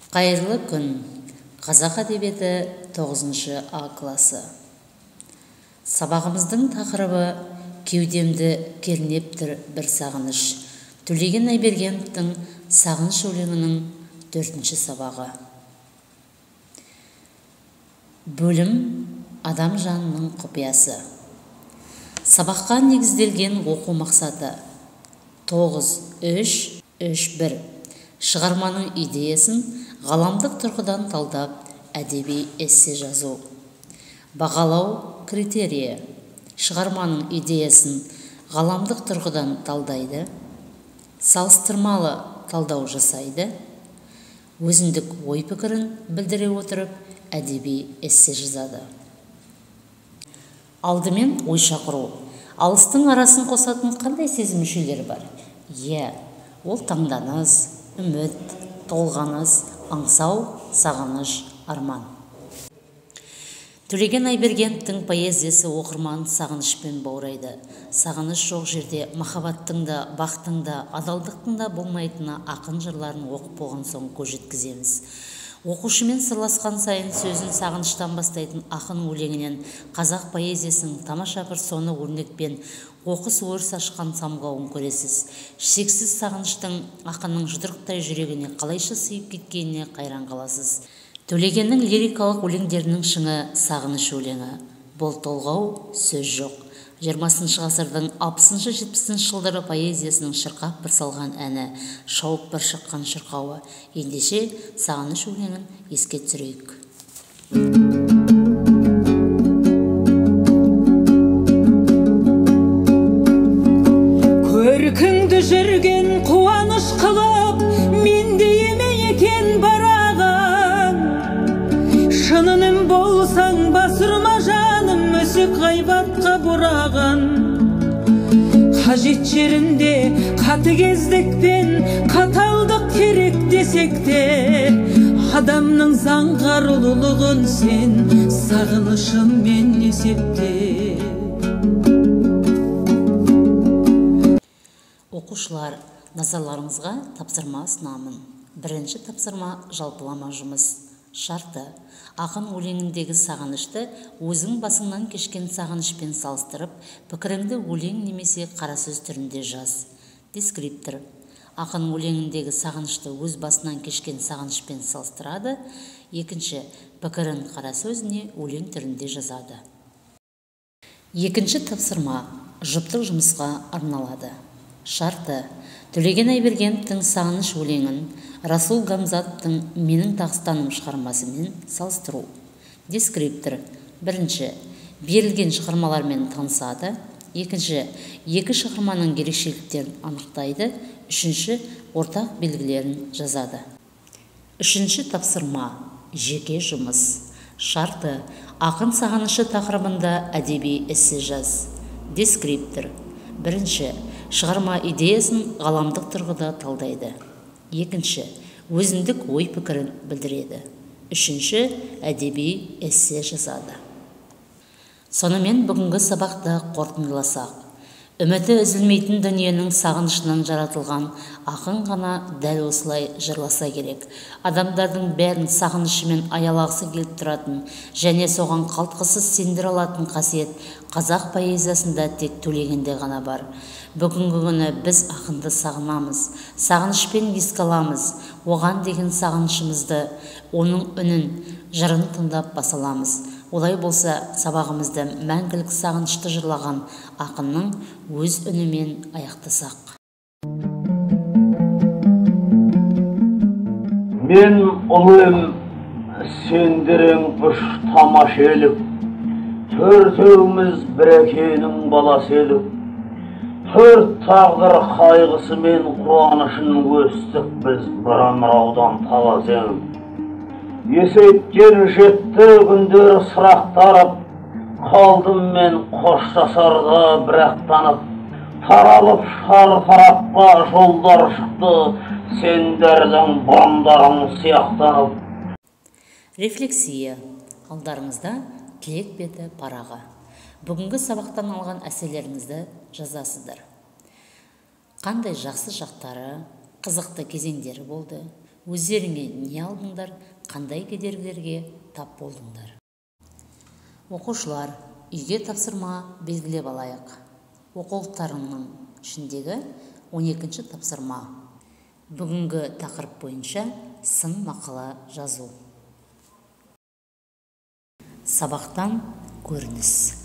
Қайырлы күн. Қазақ әдебиеті 9 А класы. Сабағымыздың тақырыбы кеудемді кернеп тұр бір сағыныш. Төлеген Айбергеновтың сағыныш өлеңінің 4 сабағы. Бөлім адам жанының құпиясы. Сабаққа негізделген оқу мақсаты 9-3-3-1. Шығарманың идеясын ғаламдық тұрғыдан талдап, әдеби эссе жазу. Бағалау критерийі: шығарманың идеясын ғаламдық тұрғыдан талдайды, салыстырмалы талдау жасайды, өзіндік ой пікірін білдіре отырып, әдеби эссе жазады. Алдымен ой шақыру. Алыстың арасын қосатын қандай сезім мүшелері бар? Ол таңданыс, үміт, толғаныс, аңсау, сағыныш, арман. Төлеген Айбергеновтың поэзиясы оқырман сағынышпен баурайды. Сағыныш жоқ жерде махаббаттың да, бақтың да, адалдықтың да болмайтынына ақын жырларын оқып болған соң көз жеткіземіз. Оқушымен сырласқан сайын сөзін сағыныштан бастайтын ақын өлеңінен қазақ поэзиясының тамаша бір соны өрнекпен оқыс өріс ашқан самғауын көресіз. Шексіз сағыныштың ақынның жұдырықтай жүрегіне қалайша сыйып кеткеніне қайран қаласыз. Төлегеннің лирикалық өлеңдерінің шыңы сағыныш өлеңі. Бұл толғау сөз жоқ. 20 ғасырдың 60-70 жылдары поэзиясының шырқап бір салған әні, шауып бір шыққан шырқауы. Ендеше сағыныш өлеңін еске түсірейік. Көркіңді жүрген қуаныш қылып, менде еме екен барағым. Шынының болсаң басырма жаным, өсек ғайбатқа бұраған. Қажет жерінде қатыгездікпен қаталдық керек десек те, адамның заңғарлылығын сен сағынышыңмен есепте. Оқушылар, назарларыңызға тапсырма ұсынамын. Бірінші тапсырма жалпылама жұмыс. Шарты: ақын өлеңіндегі сағынышты өзің басыңнан кешкен сағынышпен салыстырып, пікіріңді өлең немесе қара сөз түрінде жаз. Дескриптор: ақын өлеңіндегі сағынышты өз басынан кешкен сағынышпен салыстырады. Екінші, пікірін қара сөзіне өлең түрінде жазады. Екінші тапсырма жұптық жұмысқа арналады. Шарты: Төлеген Айбергеновтың сағыныш өлеңін Расул Гамзатовтың менің Дағыстаным шығармасымен салыстыру. Дескриптор: бірінші, берілген шығармалармен танысады. Екінші, екі шығарманың ерекшеліктерін анықтайды. Үшінші, ортақ белгілерін жазады. Үшінші тапсырма жеке жұмыс. Шарты: ақын сағынышы тақырыбында әдеби эссе жаз. Дескриптор: бірінші, шығарма идеясын ғаламдық тұрғыда талдайды. Екінші, өзіндік ой пікірін білдіреді. Үшінші, әдеби эссе жазады. Сонымен бүгінгі сабақты қорытындыласақ, үміті үзілмейтін дүниенің сағынышынан жаратылған ақын ғана дәл осылай жырласа керек. Адамдардың бәрін сағынышымен аялағысы келіп тұратын және соған қалтқысыз сендіре алатын қасиет қазақ поэзиясында тек Төлегенде ғана бар. Бүгінгі күні біз ақынды сағынамыз, сағынышпен еске аламыз, оған деген сағынышымызды, оның үнін, жырын тыңдап басаламыз. Олай болса, сабағымызды мәңгілік сағынышты жырлаған ақынның өз үнімен аяқтасақ. Мен ұлым, сендерің үш тамаш елік, төртеуміз бір екенің баласы елік. Төрт тағдыр қайғысы мен қуанышын өстік біз бір ымыраудан талас елік. Есептен жетті күндер сұрақтарып, қалдым мен қоштасарда бірақ танып. Таралып шар-тарапқа жолдар шықты, сендердің бұрымдарың сияқтанып. Рефлексия. Алдарыңызда тілек беті парағы. Бүгінгі сабақтан алған әсерлеріңізді жазасыздар. Қандай жақсы жақтары, қызықты кезеңдері болды, Өздеріңе не алдыңдар, қандай кедергілерге тап болдыңдар? Оқушылар, үйге тапсырма белгілеп алайық. Оқулықтарыңның ішіндегі 12-ші тапсырма. Бүгінгі тақырып бойынша сын мақала жазу. Сабақтан көрініс.